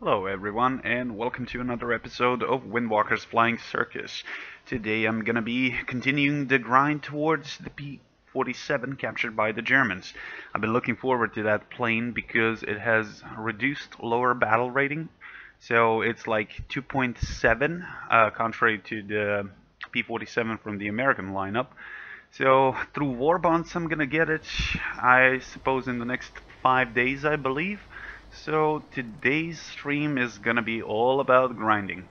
Hello everyone, and welcome to another episode of Windwalker's Flying Circus. Today I'm gonna be continuing the grind towards the P-47 captured by the Germans. I've been looking forward to that plane because it has reduced lower battle rating. So it's like 2.7, contrary to the P-47 from the American lineup. So through war bonds I'm gonna get it, I suppose, in the next 5 days, I believe. So today's stream is gonna be all about grinding.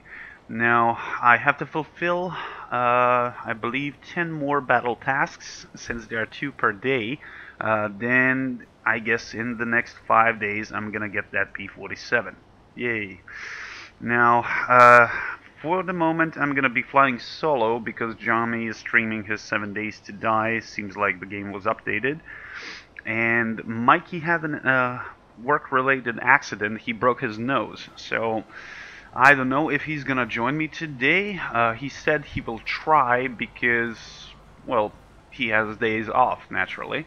Now I have to fulfill, I believe, 10 more battle tasks, since there are 2 per day. Then I guess in the next 5 days I'm gonna get that P-47. Yay! Now, for the moment I'm gonna be flying solo because Jommi is streaming his 7 Days to Die. Seems like the game was updated. And Mikey had an work-related accident. He broke his nose, so I don't know if he's gonna join me today. He said he will try because, well, he has days off, naturally,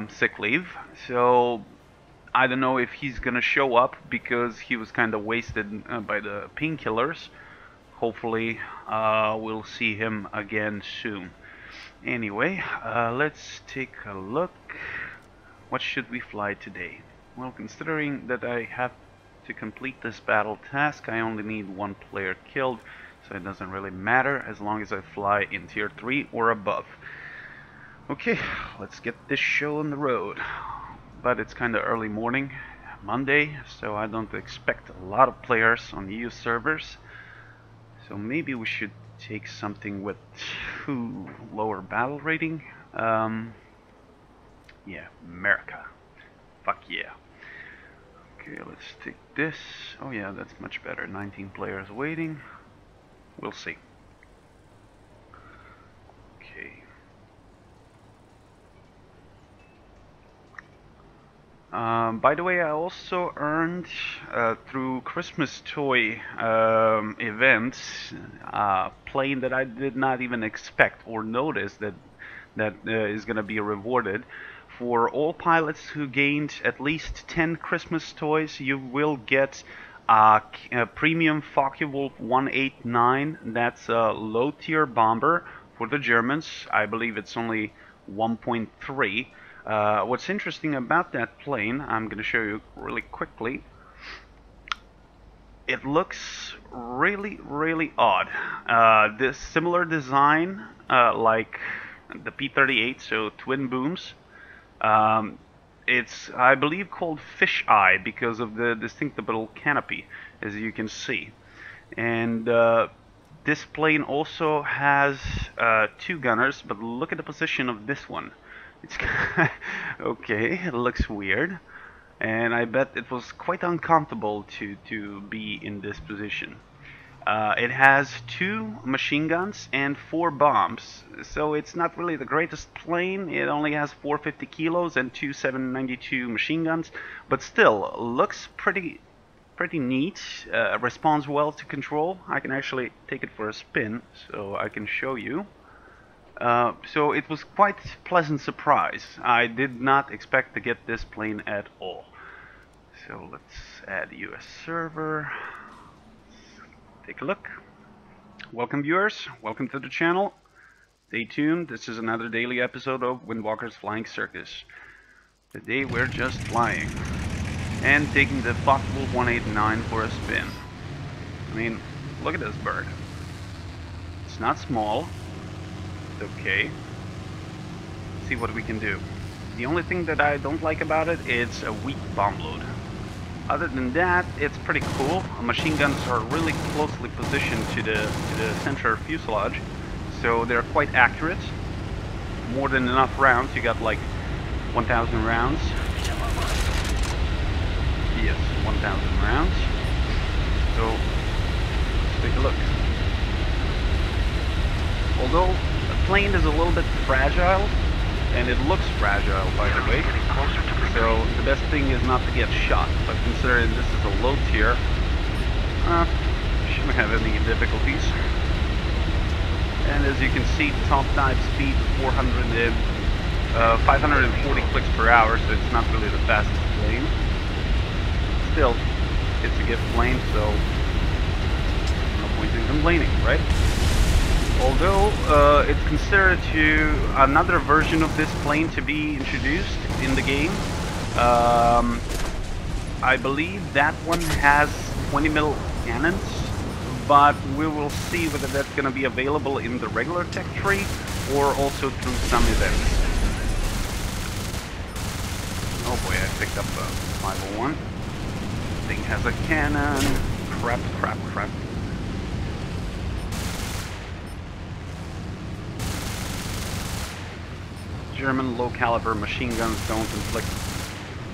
sick leave. So I don't know if he's gonna show up because he was kind of wasted by the painkillers. Hopefully we'll see him again soon. Anyway, let's take a look. What should we fly today? Well, considering that I have to complete this battle task, I only need 1 player killed, so it doesn't really matter as long as I fly in tier 3 or above. Okay, let's get this show on the road. But it's kind of early morning, Monday, so I don't expect a lot of players on EU servers. So maybe we should take something with lower battle rating. Yeah, America. Fuck yeah. Okay, let's take this. Oh yeah, that's much better. 19 players waiting. We'll see. Okay. By the way, I also earned through Christmas toy events a plane that I did not even expect or notice that is going to be rewarded. For all pilots who gained at least 10 Christmas toys, you will get a premium Focke-Wulf 189. That's a low tier bomber for the Germans. I believe it's only 1.3. What's interesting about that plane, I'm going to show you really quickly. It looks really odd. This similar design like the P-38, so twin booms. It's, I believe, called fish eye because of the distinctable canopy, as you can see. And this plane also has 2 gunners, but look at the position of this one. It's okay, it looks weird, and I bet it was quite uncomfortable to be in this position. It has 2 machine guns and 4 bombs, so it's not really the greatest plane. It only has 450 kilos and 2 792 machine guns, but still looks pretty neat. Responds well to control. I can actually take it for a spin, so I can show you. So it was quite a pleasant surprise. I did not expect to get this plane at all. So let's add US server. Take a look. Welcome viewers, welcome to the channel. Stay tuned, this is another daily episode of Windwalker's Flying Circus. Today we're just flying and taking the Focke-Wulf 189 for a spin. I mean, look at this bird. It's not small. It's okay. Let's see what we can do. The only thing that I don't like about it is a weak bomb load. Other than that, it's pretty cool. Machine guns are really closely positioned to the center fuselage, so they're quite accurate. More than enough rounds. You got like 1,000 rounds. Yes, 1,000 rounds. So let's take a look. Although the plane is a little bit fragile, and it looks fragile, by the way, so the best thing is not to get shot. But considering this is a low tier, shouldn't have any difficulties. And as you can see, top dive speed 540 clicks per hour, so it's not really the fastest plane. Still, It's a good plane, so no point in complaining, right? Although it's considered to another version of this plane to be introduced in the game. I believe that one has 20mm cannons, but we will see whether that's going to be available in the regular tech tree or also through some events. Oh boy, I picked up a 501. Thing has a cannon. Crap, crap, crap. German low-caliber machine guns don't inflict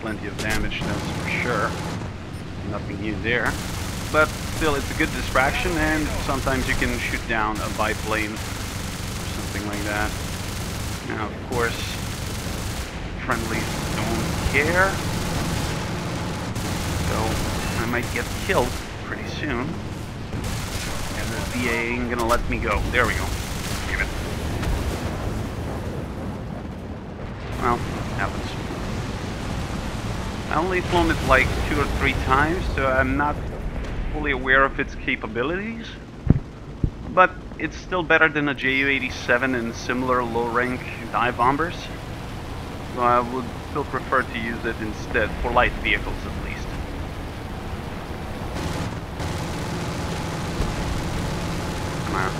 plenty of damage, that's for sure. Nothing new there. But still, it's a good distraction, and sometimes you can shoot down a biplane or something like that. Now, of course, friendlies don't care. So, I might get killed pretty soon. And the VA ain't gonna let me go. There we go. Give it. Well, it happens. I only flown it like 2 or 3 times, so I'm not fully aware of its capabilities. But it's still better than a Ju-87 and similar low-rank dive bombers. So I would still prefer to use it instead, for light vehicles at least. Come on.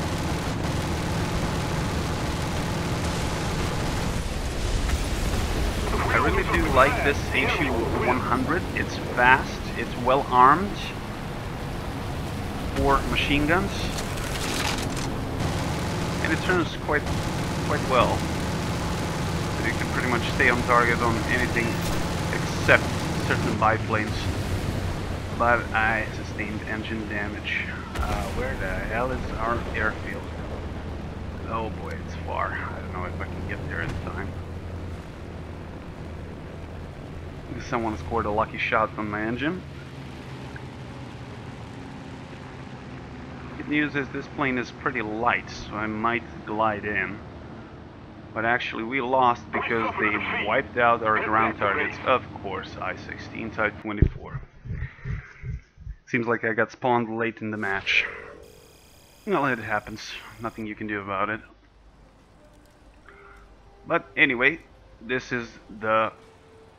I really do like this HU-100. It's fast, it's well armed for machine guns, and it turns quite well. So you can pretty much stay on target on anything except certain biplanes. But I sustained engine damage. Where the hell is our airfield? Oh boy, it's far. I don't know if I can get there in time. Someone scored a lucky shot from my engine. Good news is this plane is pretty light, so I might glide in. But actually we lost because they wiped out our ground targets. Of course, I-16 Type 24. Seems like I got spawned late in the match. Well, it happens. Nothing you can do about it. But anyway, this is the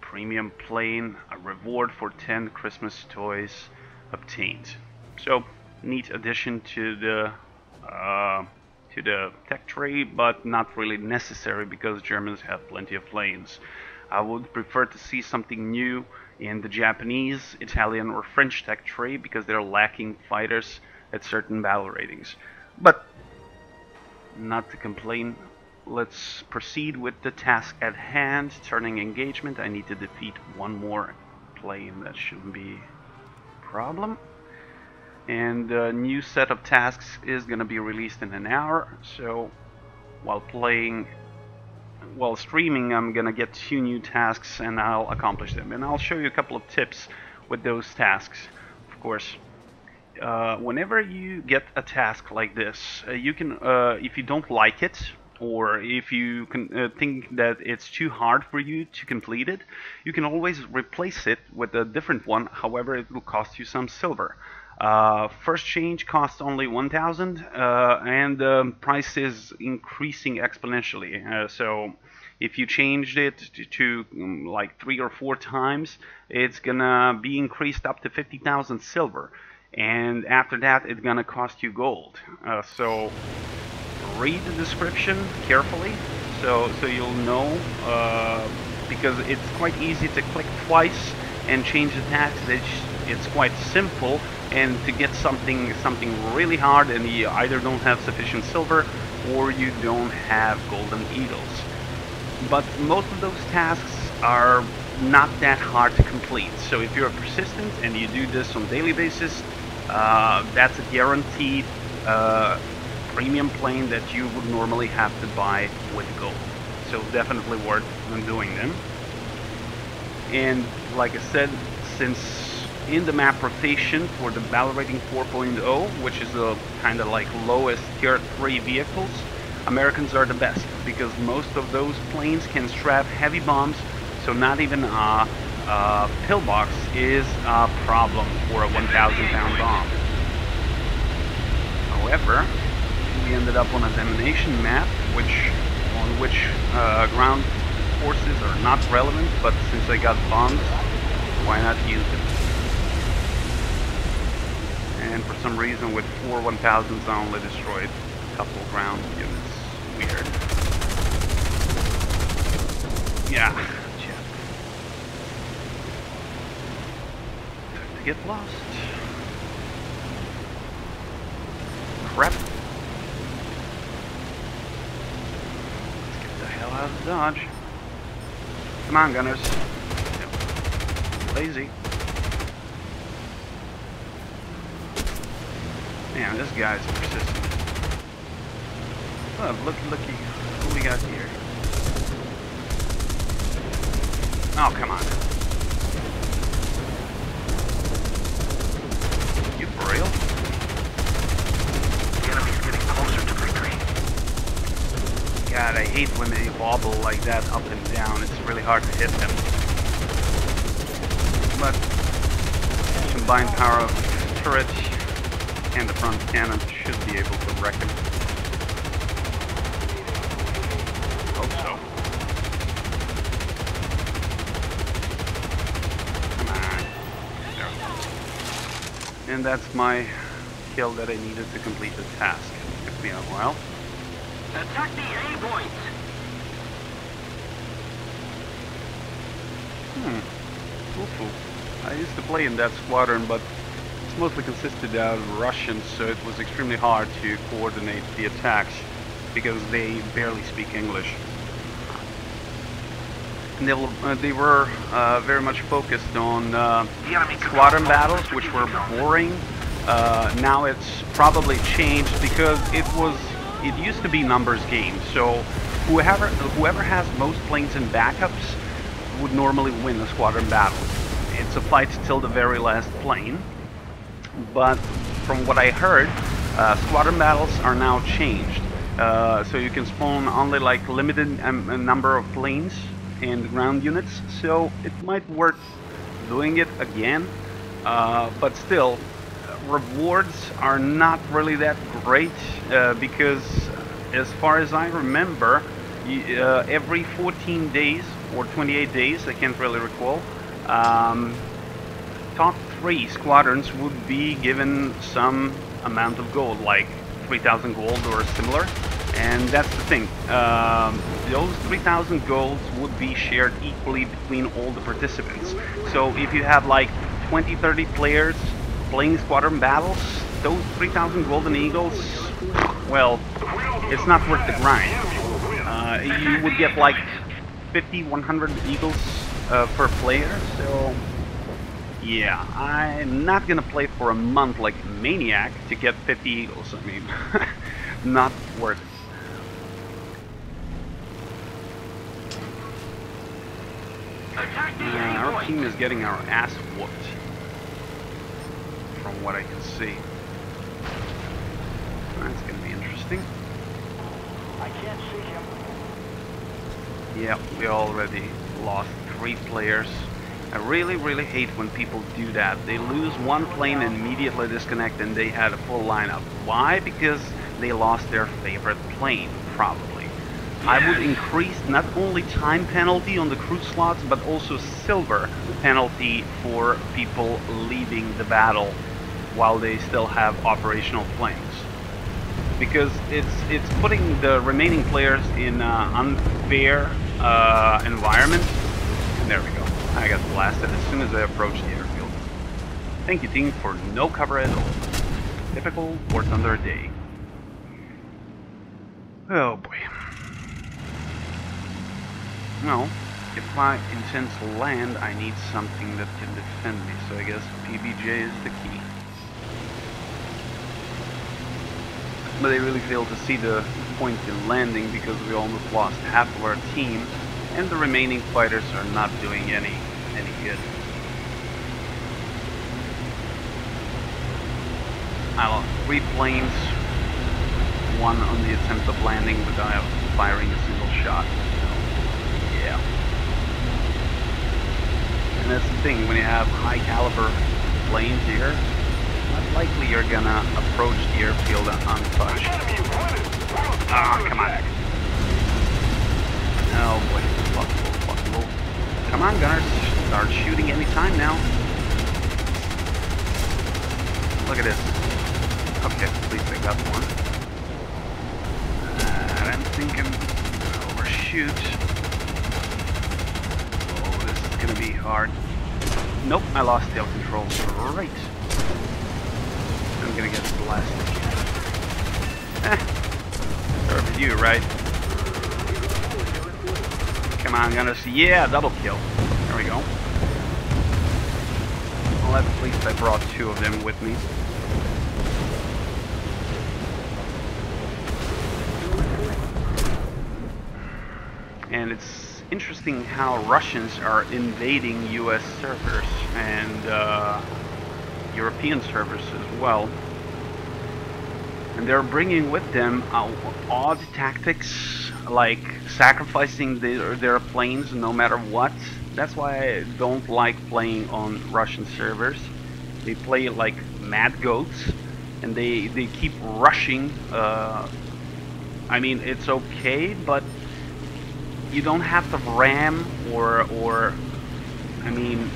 premium plane, a reward for 10 Christmas toys obtained. So, neat addition to the tech tree, but not really necessary because Germans have plenty of planes. I would prefer to see something new in the Japanese, Italian, or French tech tree because they're lacking fighters at certain battle ratings. But not to complain. Let's proceed with the task at hand. Turning engagement. I need to defeat one more plane. That shouldn't be a problem. And a new set of tasks is going to be released in an hour. So while streaming, I'm going to get 2 new tasks and I'll accomplish them. And I'll show you a couple of tips with those tasks. Of course, whenever you get a task like this, you can, if you don't like it, or if you can think that it's too hard for you to complete it, you can always replace it with a different one. However, it will cost you some silver. First change costs only 1,000, and the price is increasing exponentially. So if you changed it to like 3 or 4 times, it's gonna be increased up to 50,000 silver, and after that it's gonna cost you gold. So read the description carefully, so you'll know, because it's quite easy to click twice and change the task. It's quite simple, and to get something really hard, and you either don't have sufficient silver or you don't have golden eagles. But most of those tasks are not that hard to complete. So if you're persistent and you do this on a daily basis, that's a guaranteed premium plane that you would normally have to buy with gold. So definitely worth doing them. And like I said, since in the map rotation for the battle rating 4.0, which is the kind of like lowest tier 3 vehicles, Americans are the best because most of those planes can strap heavy bombs, so not even a pillbox is a problem for a 1,000-pound bomb. However, we ended up on a domination map, on which ground forces are not relevant, but since I got bombs, why not use it? And for some reason, with 4 1,000s, I only destroyed a couple ground units. Weird. Yeah. Time to get lost. Crap. Let's get the hell out of Dodge. Come on, gunners. Yep. Lazy. Man, this guy's persistent. Oh, looky, what we got here? Oh, come on. You for real? The enemy's getting closer to victory. God, I hate when they wobble like that up and down. It's really hard to hit them. But combined power of turrets and the front cannon should be able to wreck him. Hope so. Come on. There we go. And that's my kill that I needed to complete the task. It took me a while. Attack the A points! I used to play in that squadron, but mostly consisted of Russians, so it was extremely hard to coordinate the attacks because they barely speak English. And they were very much focused on squadron battles, which were boring. Now it's probably changed because it used to be numbers game. So whoever has most planes and backups would normally win a squadron battle. It's a fight till the very last plane. But from what I heard, squadron battles are now changed. So you can spawn only like limited number of planes and ground units. So it might work doing it again. But still, rewards are not really that great because, as far as I remember, every 14 days or 28 days, I can't really recall, top 3 squadrons would be given some amount of gold, like 3,000 gold or similar. And that's the thing, those 3,000 golds would be shared equally between all the participants. So if you have like 20-30 players playing squadron battles, those 3,000 golden eagles, well, it's not worth the grind. You would get like 50-100 eagles per player, so yeah, I'm not gonna play for a month like a maniac to get 50 eagles. I mean, not worth it. Our team is getting our ass whooped, from what I can see. That's gonna be interesting. I can't see him. Yeah, we already lost 3 players. I really hate when people do that. They lose one plane and immediately disconnect, and they had a full lineup. Why? Because they lost their favorite plane, probably. I would increase not only time penalty on the crew slots, but also silver penalty for people leaving the battle while they still have operational planes. Because it's putting the remaining players in an unfair environment. And there we go. I got blasted as soon as I approached the airfield. Thank you, team, for no cover at all. Typical War Thunder day. Oh boy. Well, if I intend to land, I need something that can defend me, so I guess PBJ is the key. But I really failed to see the point in landing because we almost lost half of our team, and the remaining fighters are not doing any good. I lost 3 planes, 1 on the attempt of landing without firing a single shot. So, yeah. And that's the thing, when you have high caliber planes here, not likely you're gonna approach the airfield untouched. Ah, come on. Oh boy, fuck. Come on, gunners, start shooting any time now. Look at this. Okay, at least I got one. I'm thinking overshoot. Oh, this is gonna be hard. Nope, I lost tail control. Right. I'm gonna get blasted again. Start with you, right? Come on, gunners. Yeah, double kill. There we go. Well, at least I brought two of them with me. And it's interesting how Russians are invading US servers and European servers as well. And they're bringing with them odd tactics, like sacrificing their planes no matter what. That's why I don't like playing on Russian servers. They play like mad goats, and they keep rushing. I mean, it's okay, but you don't have to ram or I mean,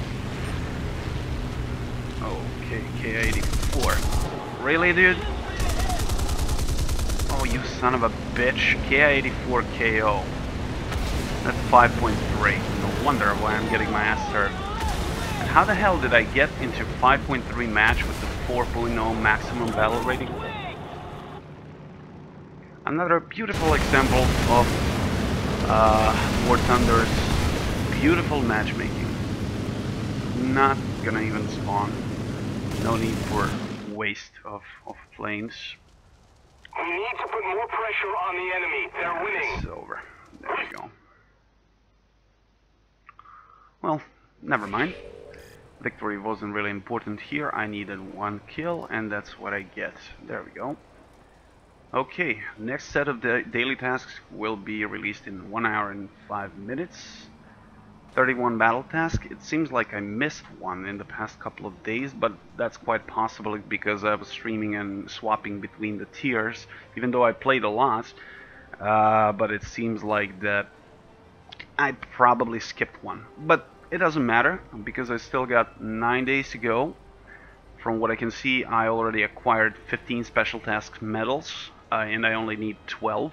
okay, K-84. Really, dude? Oh, you son of a bitch. K-84 KO. That's 5.3. No wonder why I'm getting my ass served. And how the hell did I get into 5.3 match with the 4.0 maximum battle rating? Another beautiful example of War Thunder's beautiful matchmaking. Not gonna even spawn. No need for waste of planes. We need to put more pressure on the enemy. They're winning. It's over. There we go. Well, never mind. Victory wasn't really important here. I needed one kill, and that's what I get. There we go. Okay, next set of the daily tasks will be released in 1 hour and 5 minutes. 31 battle task. It seems like I missed one in the past couple of days, but that's quite possible because I was streaming and swapping between the tiers, even though I played a lot. But it seems like that I probably skipped one. But it doesn't matter, because I still got 9 days to go. From what I can see, I already acquired 15 special task medals, and I only need 12.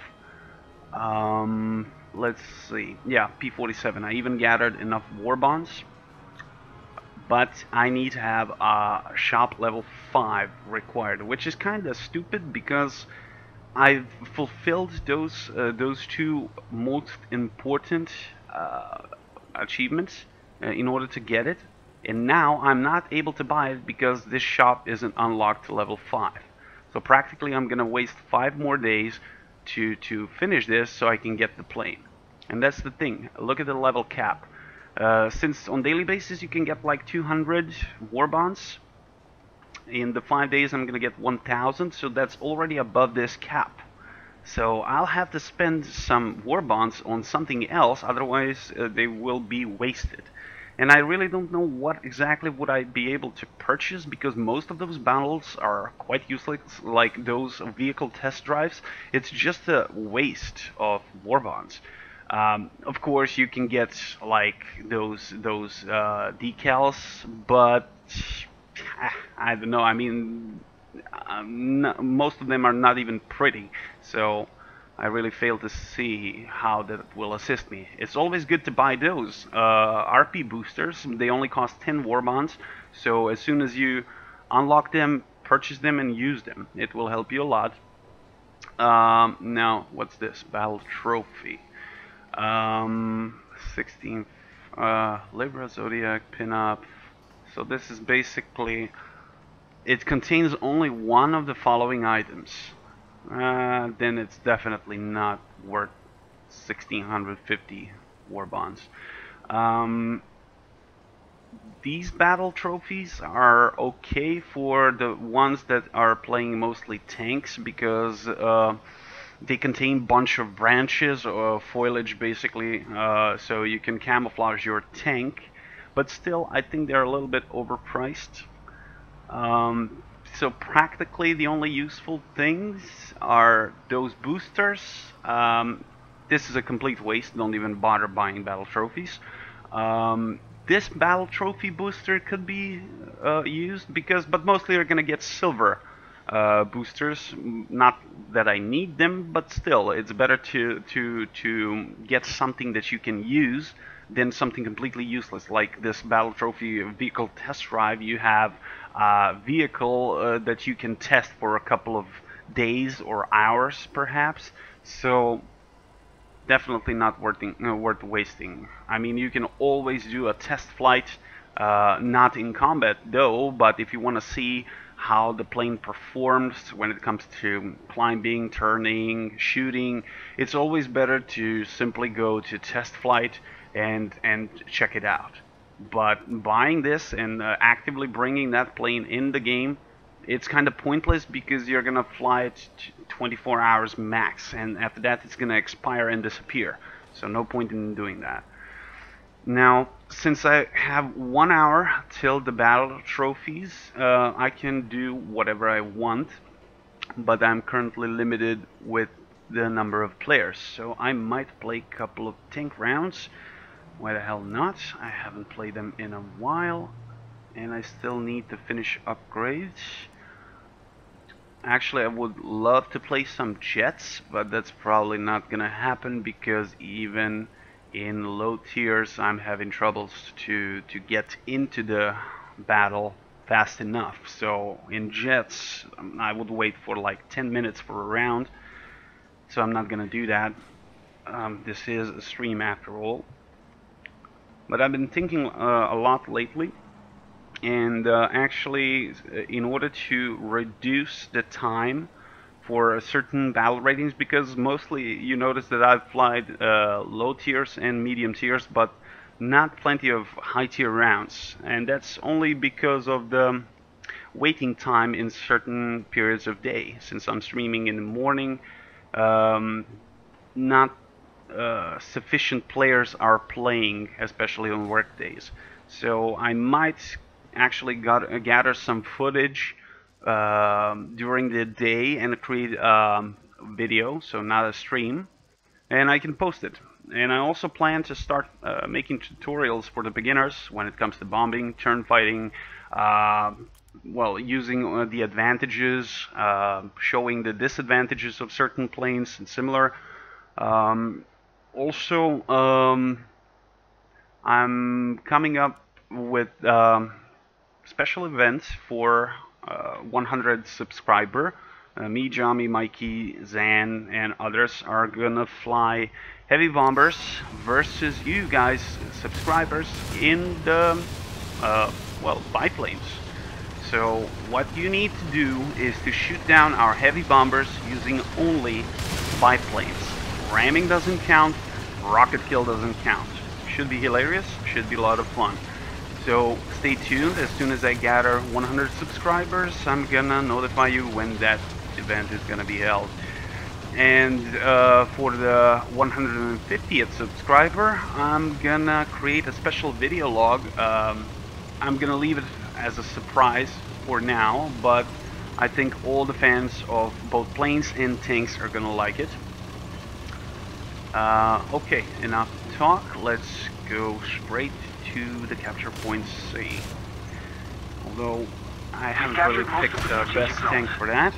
Let's see. Yeah, P-47. I even gathered enough war bonds, but I need to have a shop level 5 required, which is kind of stupid because I've fulfilled those two most important achievements in order to get it, and now I'm not able to buy it because this shop isn't unlocked to level 5. So practically I'm gonna waste 5 more days to finish this so I can get the plane. And that's the thing. Look at the level cap. Since on daily basis you can get like 200 war bonds, in the 5 days I'm gonna get 1000, so that's already above this cap. So I'll have to spend some war bonds on something else, otherwise they will be wasted. And I really don't know what exactly would I be able to purchase, because most of those battles are quite useless, like those vehicle test drives. It's just a waste of war bonds. Of course you can get like those decals, but I don't know, I mean, most of them are not even pretty, so I really fail to see how that will assist me. It's always good to buy those RP boosters. They only cost 10 war bonds, so as soon as you unlock them, purchase them and use them. It will help you a lot. Now, what's this? Battle trophy. 16 Libra Zodiac pinup. So this is basically, it contains only one of the following items. Then it's definitely not worth 1650 war bonds. These battle trophies are okay for the ones that are playing mostly tanks, because they contain bunch of branches or foliage basically, so you can camouflage your tank. but still I think they're a little bit overpriced. So practically the only useful things are those boosters. This is a complete waste, don't even bother buying battle trophies. This battle trophy booster could be used but mostly you're gonna get silver boosters. Not that I need them, but still, it's better to get something that you can use than something completely useless. Like this battle trophy vehicle test drive, you have a vehicle that you can test for a couple of days or hours, perhaps. So definitely not worth wasting. I mean, you can always do a test flight, not in combat though, but if you want to see how the plane performs when it comes to climbing, turning, shooting, it's always better to simply go to test flight and check it out. But buying this and actively bringing that plane in the game, it's kind of pointless because you're gonna fly it 24 hours max, and after that it's gonna expire and disappear. So no point in doing that. Now, since I have 1 hour till the battle trophies, I can do whatever I want, but I'm currently limited with the number of players. So I might play a couple of tank rounds. Why the hell not? I haven't played them in a while, and I still need to finish upgrades. Actually, I would love to play some jets, but that's probably not gonna happen because even in low tiers I'm having troubles to get into the battle fast enough. So in jets I would wait for like 10 minutes for a round, so I'm not gonna do that. This is a stream after all. But I've been thinking a lot lately, and actually in order to reduce the time for certain battle ratings, because mostly you notice that I've flied low tiers and medium tiers, but not plenty of high tier rounds, and that's only because of the waiting time in certain periods of day. Since I'm streaming in the morning, not sufficient players are playing, especially on work days. So I might actually gather some footage during the day and create a video, so not a stream, and I can post it. And I also plan to start making tutorials for the beginners when it comes to bombing, turn fighting, well, using the advantages, showing the disadvantages of certain planes and similar. Also, I'm coming up with special events for 100 subscriber. Me, Jommi, Mikey, ZhannTheAnn, and others are gonna fly heavy bombers versus you guys, subscribers, in the well, biplanes. So what you need to do is to shoot down our heavy bombers using only biplanes. Ramming doesn't count, rocket kill doesn't count. Should be hilarious, should be a lot of fun. So stay tuned. As soon as I gather 100 subscribers, I'm gonna notify you when that event is gonna be held. And for the 150th subscriber, I'm gonna create a special video log. I'm gonna leave it as a surprise for now, but I think all the fans of both planes and tanks are gonna like it. Okay, enough talk. Let's go straight to the capture point C. Although I haven't really picked the best tank for that.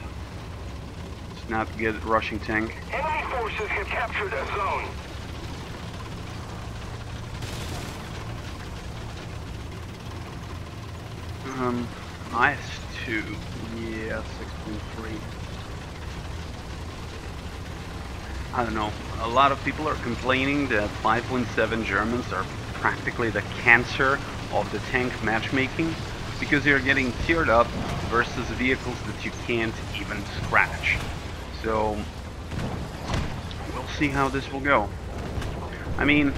It's not a good rushing tank. Enemy forces have captured a zone. IS-2, yeah, 6.3. I don't know, a lot of people are complaining that 5.7 Germans are practically the cancer of the tank matchmaking because you're getting tiered up versus vehicles that you can't even scratch. So we'll see how this will go. I mean,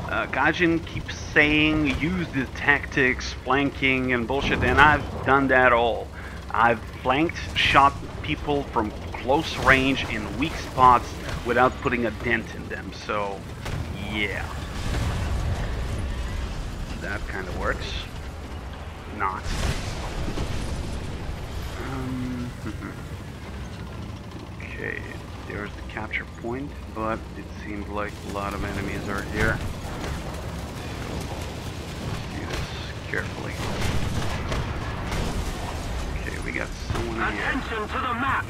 Gaijin keeps saying use the tactics, flanking and bullshit, and I've done that all. I've flanked, shot people from close range in weak spots without putting a dent in them, so yeah. that kind of works. Not. Okay, there's the capture point, but it seems like a lot of enemies are here. Do this carefully. Okay, we got someone here. Attention to the map!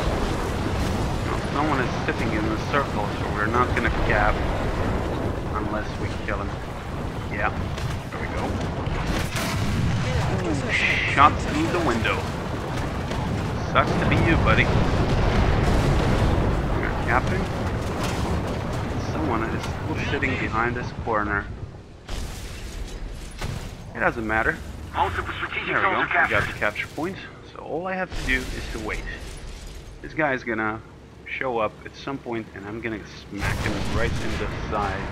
Well, someone is sitting in the circle, so we're not gonna cap unless we kill him. Yeah, there we go. Ooh, shot through the window. Sucks to be you, buddy. We're capping. Someone is still sitting behind this corner. It doesn't matter. Multiple strategic There we go. zones I got captured. the capture point. So all I have to do is to wait. This guy's gonna show up at some point, and I'm gonna smack him right in the side.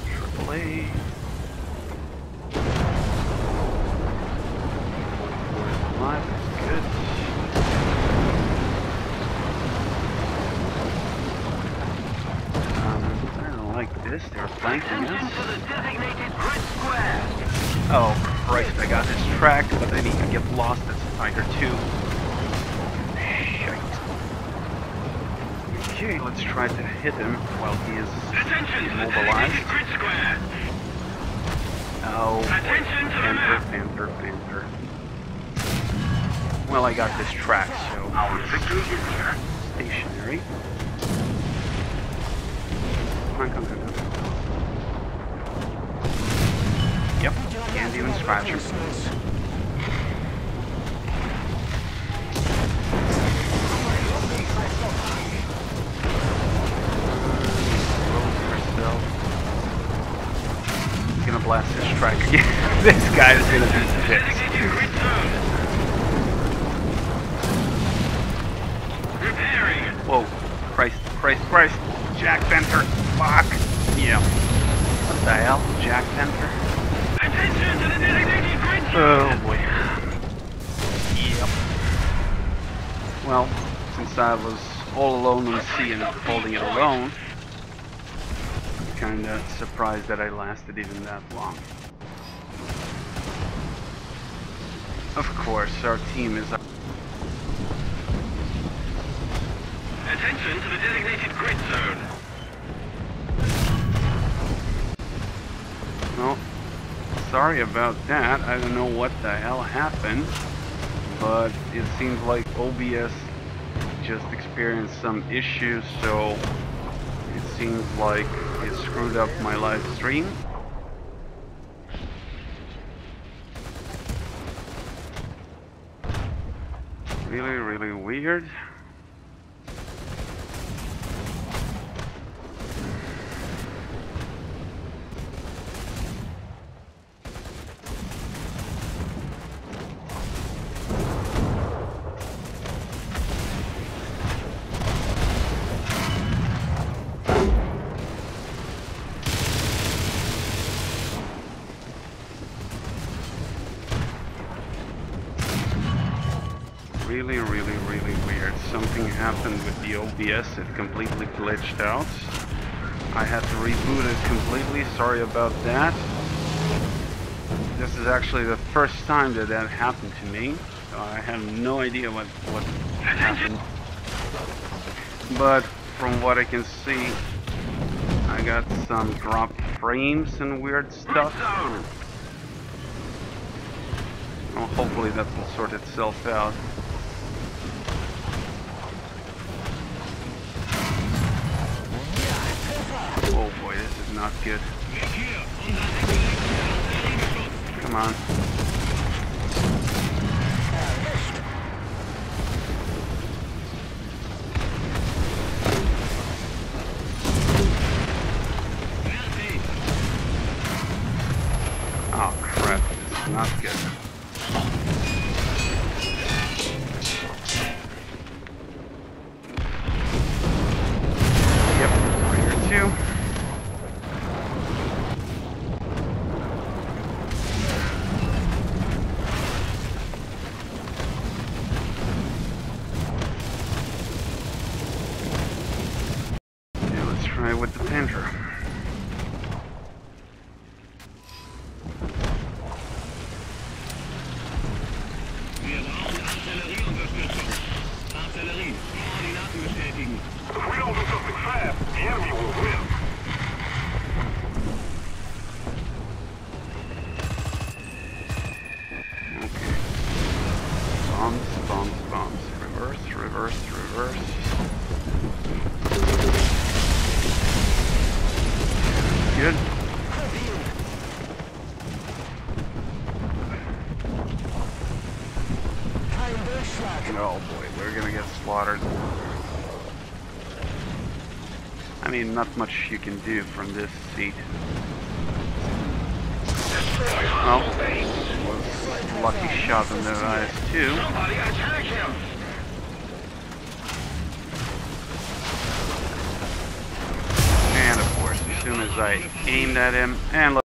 Triple A. Alive, that's good. I don't like this. They're flanking Attention us. to the designated grid square. Oh Christ! I got this track, but I need to get lost as Tiger 2. Shite. Okay, let's try to hit him while he is Attention to the immobilized. designated grid square. Oh, Attention to the Panther, map. Panther. Well, I got this track, so Our victory is here. stationary. Come on. Yep, can't even scratch him. He's gonna blast his track again. This guy is gonna be fixed. Designated grid zone. Repairing. Whoa, Christ. Jack Panther, fuck. Yeah. What the hell, Jack Panther? Attention to the designated grid Oh zone. boy. Yep. Well, since I was all alone on the sea and holding it alone, I'm kinda surprised that I lasted even that long. Of course, our team is Attention to the designated grid zone. well, sorry about that. I don't know what the hell happened, but it seems like OBS just experienced some issues, so it seems like it screwed up my live stream. Really weird. Really weird. Something happened with the OBS. It completely glitched out. I had to reboot it completely. Sorry about that. This is actually the first time that happened to me. So I have no idea what happened. But from what I can see, I got some dropped frames and weird stuff. Well, hopefully that will sort itself out. Oh boy, this is not good. Come on. Oh crap, this is not good. Yep, right here too. with the tantrum. If we don't do something fast, the enemy will win. Okay. Bombs, bombs, bombs. Reverse, reverse, reverse. Good. Oh boy, we're gonna get slaughtered. I mean, not much you can do from this seat. Well, was a lucky shot in the eyes too. Somebody attack him! And of course, as soon as I aimed at him, and look